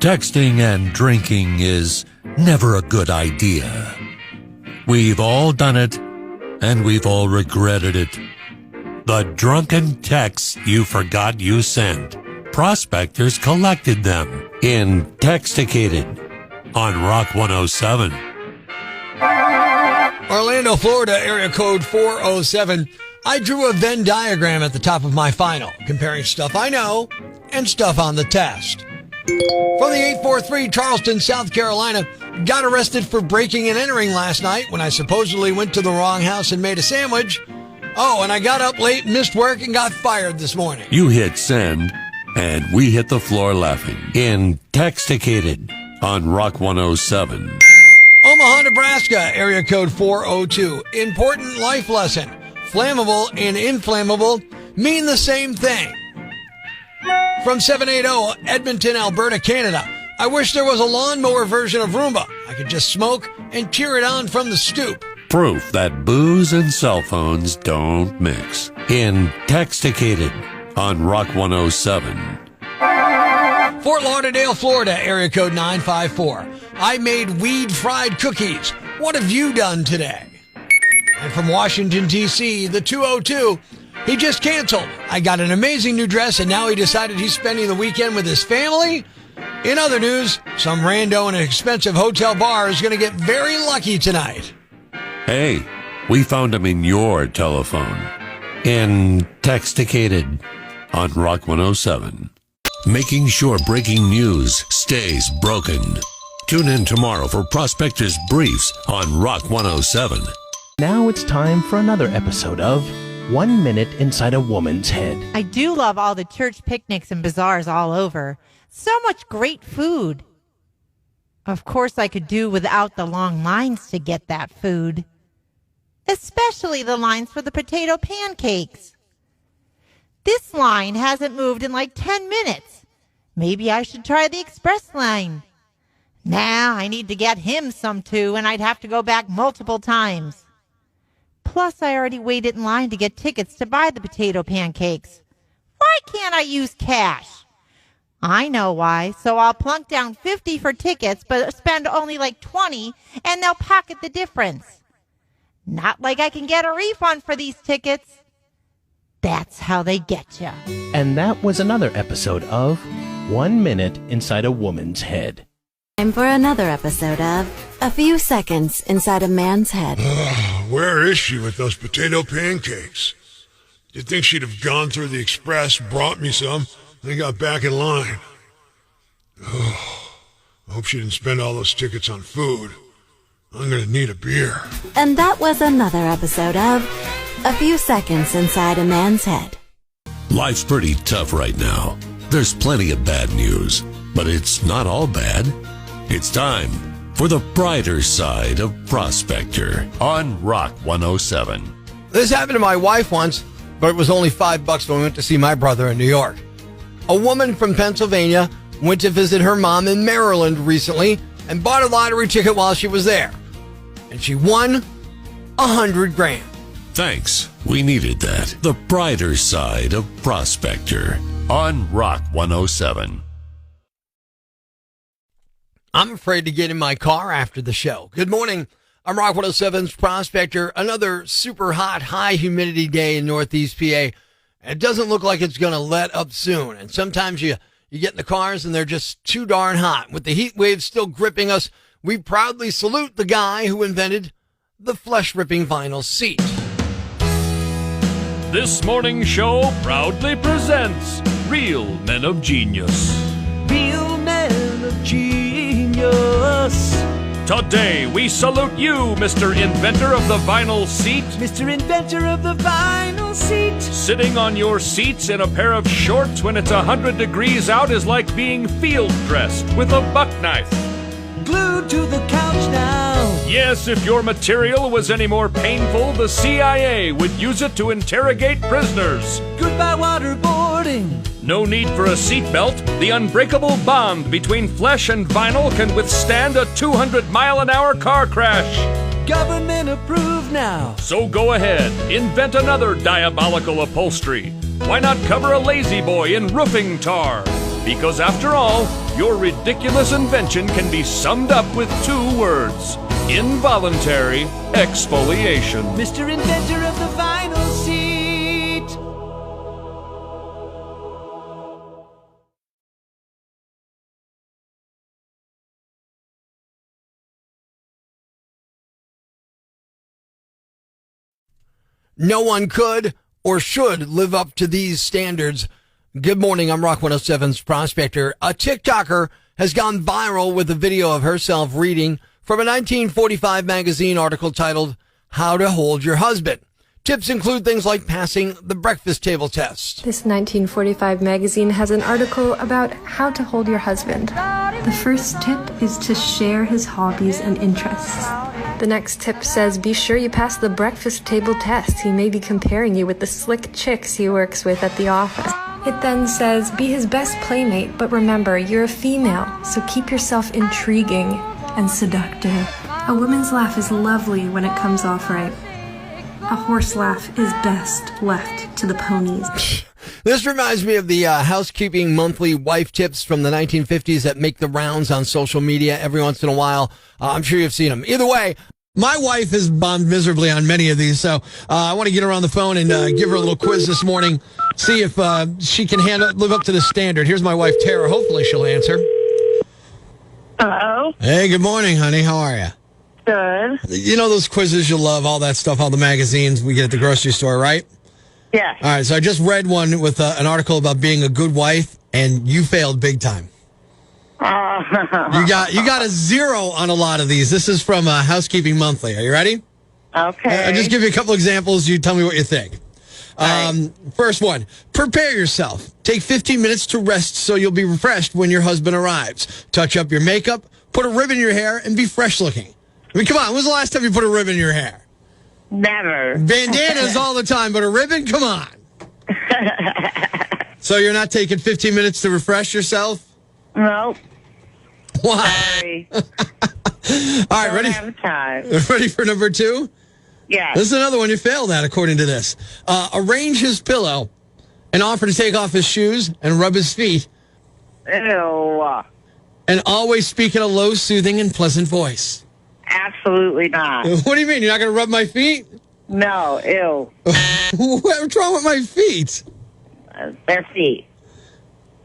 Texting and drinking is never a good idea. We've all done it, and we've all regretted it. The drunken texts you forgot you sent. Prospectors collected them in InTEXTicated on Rock 107. Orlando, Florida, area code 407. I drew a Venn diagram at the top of my final, comparing stuff I know and stuff on the test. From the 843, Charleston, South Carolina, got arrested for breaking and entering last night when I supposedly went to the wrong house and made a sandwich. Oh, and I got up late, missed work, and got fired this morning. You hit send, and we hit the floor laughing in InTEXTicated on Rock 107. Omaha, Nebraska, area code 402. Important life lesson. Flammable and inflammable mean the same thing. From 780, Edmonton, Alberta, Canada. I wish there was a lawnmower version of Roomba. I could just smoke and cheer it on from the stoop. Proof that booze and cell phones don't mix in InTEXTicated on Rock 107. Fort Lauderdale, Florida, area code 954. I made weed fried cookies. What have you done today? And from Washington, D.C., the 202. He just canceled. I got an amazing new dress, and now he decided he's spending the weekend with his family. In other news, some rando in an expensive hotel bar is going to get very lucky tonight. Hey, we found him in your telephone in InTEXTicated on Rock 107. Making sure breaking news stays broken. Tune in tomorrow for Prospector's Briefs on Rock 107. Now it's time for another episode of 1 Minute Inside a Woman's Head. I do love all the church picnics and bazaars all over. So much great food. Of course, I could do without the long lines to get that food. Especially the lines for the potato pancakes. This line hasn't moved in like 10 minutes. Maybe I should try the express line. Nah, I need to get him some too, and I'd have to go back multiple times. Plus, I already waited in line to get tickets to buy the potato pancakes. Why can't I use cash? I know why, so I'll plunk down 50 for tickets, but spend only like 20, and they'll pocket the difference. Not like I can get a refund for these tickets. That's how they get ya. And that was another episode of 1 Minute Inside a Woman's Head. Time for another episode of A Few Seconds Inside a Man's Head. Where is she with those potato pancakes? You'd think she'd have gone through the express, brought me some, then got back in line. I hope she didn't spend all those tickets on food. I'm gonna need a beer. And that was another episode of A Few Seconds Inside a Man's Head. Life's pretty tough right now. There's plenty of bad news, but it's not all bad. It's time for the brighter side of Prospector on Rock 107. This happened to my wife once, but it was only $5 when we went to see my brother in New York. A woman from Pennsylvania went to visit her mom in Maryland recently and bought a lottery ticket while she was there. And she won $100,000. Thanks. We needed that. The brighter side of Prospector on Rock 107. I'm afraid to get in my car after the show. Good morning. I'm Rock 107's Prospector. Another super hot, high humidity day in Northeast PA. It doesn't look like it's going to let up soon. And sometimes you get in the cars and they're just too darn hot. With the heat wave still gripping us, we proudly salute the guy who invented the flesh-ripping vinyl seat. This morning's show proudly presents Real Men of Genius. Real Men of Genius. Today, we salute you, Mr. Inventor of the Vinyl Seat. Mr. Inventor of the Vinyl Seat. Sitting on your seats in a pair of shorts when it's 100 degrees out is like being field dressed with a buck knife. Glued to the couch now. Yes, if your material was any more painful, the CIA would use it to interrogate prisoners. Goodbye waterboarding. No need for a seatbelt. The unbreakable bond between flesh and vinyl can withstand a 200-mile-an-hour car crash. Government approved now. So go ahead, invent another diabolical upholstery. Why not cover a lazy boy in roofing tar? Because after all, your ridiculous invention can be summed up with 2 words: involuntary exfoliation. Mr. Inventor of the Vinyl Seat. No one could or should live up to these standards. Good morning, I'm Rock 107's Prospector. A TikToker has gone viral with a video of herself reading from a 1945 magazine article titled, How to Hold Your Husband. Tips include things like passing the breakfast table test. This 1945 magazine has an article about how to hold your husband. The first tip is to share his hobbies and interests. The next tip says be sure you pass the breakfast table test. He may be comparing you with the slick chicks he works with at the office. It then says be his best playmate, but remember, you're a female, so keep yourself intriguing and seductive. A woman's laugh is lovely when it comes off right. A horse laugh is best left to the ponies. This reminds me of the housekeeping monthly wife tips from the 1950s that make the rounds on social media every once in a while. I'm sure you've seen them. Either way, my wife has bombed miserably on many of these, so I want to get her on the phone and give her a little quiz this morning, see if she can live up to the standard. Here's my wife, Tara. Hopefully she'll answer. Hello. Hey, good morning, honey. How are you? Good. You know those quizzes you love, all that stuff, all the magazines we get at the grocery store, right? Yes. All right, so I just read one with an article about being a good wife, and you failed big time. You got a 0 on a lot of these. This is from Housekeeping Monthly. Are you ready? Okay. I'll just give you a couple examples. You tell me what you think. First one, prepare yourself. Take 15 minutes to rest so you'll be refreshed when your husband arrives. Touch up your makeup, put a ribbon in your hair, and be fresh looking. I mean, come on. When was the last time you put a ribbon in your hair? Never. Bandanas all the time, but a ribbon? Come on. So you're not taking 15 minutes to refresh yourself? Nope. Why? Sorry. All right, Don't have time. Ready for number 2? Yes. This is another one you failed at, according to this. Arrange his pillow and offer to take off his shoes and rub his feet. Ew. And always speak in a low, soothing, and pleasant voice. Absolutely not. What do you mean? You're not going to rub my feet? No. Ew. What's wrong with my feet? Their feet.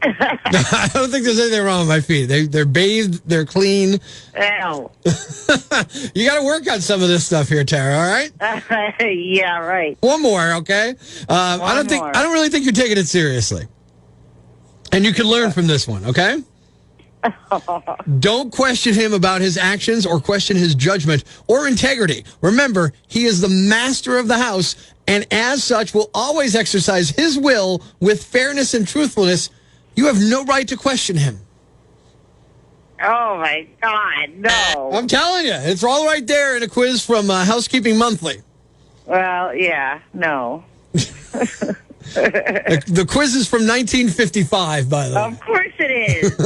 I don't think there's anything wrong with my feet. They're bathed. They're clean. Ew. You got to work on some of this stuff here, Tara. All right? Yeah, right. One more, okay? I don't really think you're taking it seriously. And you can learn from this one, okay? Don't question him about his actions or question his judgment or integrity. Remember, he is the master of the house, and as such will always exercise his will with fairness and truthfulness. You have no right to question him. Oh, my God, no. I'm telling you, it's all right there in a quiz from Housekeeping Monthly. Well, yeah, no. The quiz is from 1955, by the way. Of course it is.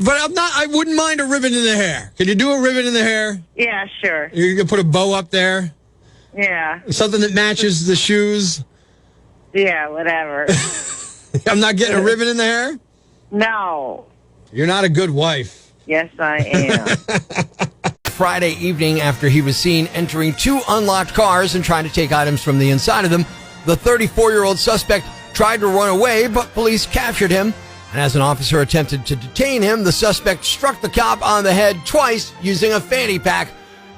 But I wouldn't mind a ribbon in the hair. Can you do a ribbon in the hair? Yeah, sure. You can put a bow up there? Yeah. Something that matches the shoes? Yeah, whatever. I'm not getting a ribbon in the hair? No. You're not a good wife. Yes, I am. Friday evening, after he was seen entering 2 unlocked cars and trying to take items from the inside of them, the 34-year-old suspect tried to run away, but police captured him. And as an officer attempted to detain him, the suspect struck the cop on the head twice using a fanny pack.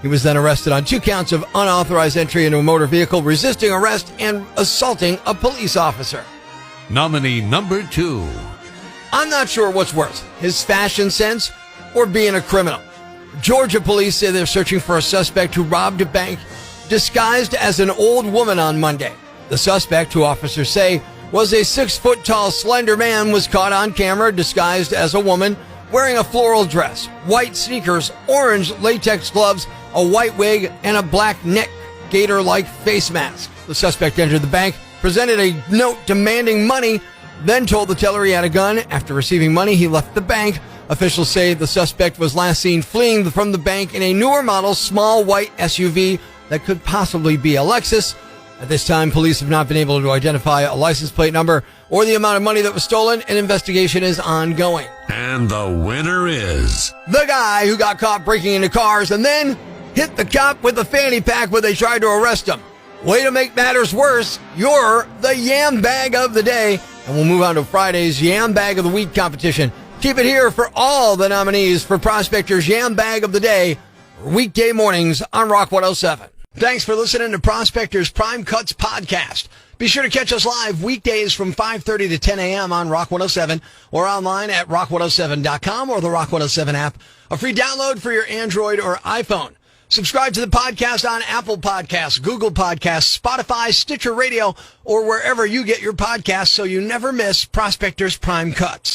He was then arrested on 2 counts of unauthorized entry into a motor vehicle, resisting arrest, and assaulting a police officer. Nominee number 2. I'm not sure what's worse, his fashion sense or being a criminal. Georgia police say they're searching for a suspect who robbed a bank disguised as an old woman on Monday. The suspect, who officers say was a 6-foot-tall, slender man, was caught on camera disguised as a woman wearing a floral dress, white sneakers, orange latex gloves, a white wig, and a black neck gator-like face mask. The suspect entered the bank, presented a note demanding money, then told the teller he had a gun. After receiving money, he left the bank. Officials say the suspect was last seen fleeing from the bank in a newer model small white SUV that could possibly be a Lexus. At this time, police have not been able to identify a license plate number or the amount of money that was stolen. An investigation is ongoing. And the winner is the guy who got caught breaking into cars and then hit the cop with a fanny pack when they tried to arrest him. Way to make matters worse, you're the Yambag of the day. And we'll move on to Friday's Yambag of the Week competition. Keep it here for all the nominees for Prospector's Yambag of the Day, weekday mornings on Rock 107. Thanks for listening to Prospector's Prime Cuts podcast. Be sure to catch us live weekdays from 5:30 to 10 a.m. on Rock 107 or online at rock107.com or the Rock 107 app, a free download for your Android or iPhone. Subscribe to the podcast on Apple Podcasts, Google Podcasts, Spotify, Stitcher Radio, or wherever you get your podcasts so you never miss Prospector's Prime Cuts.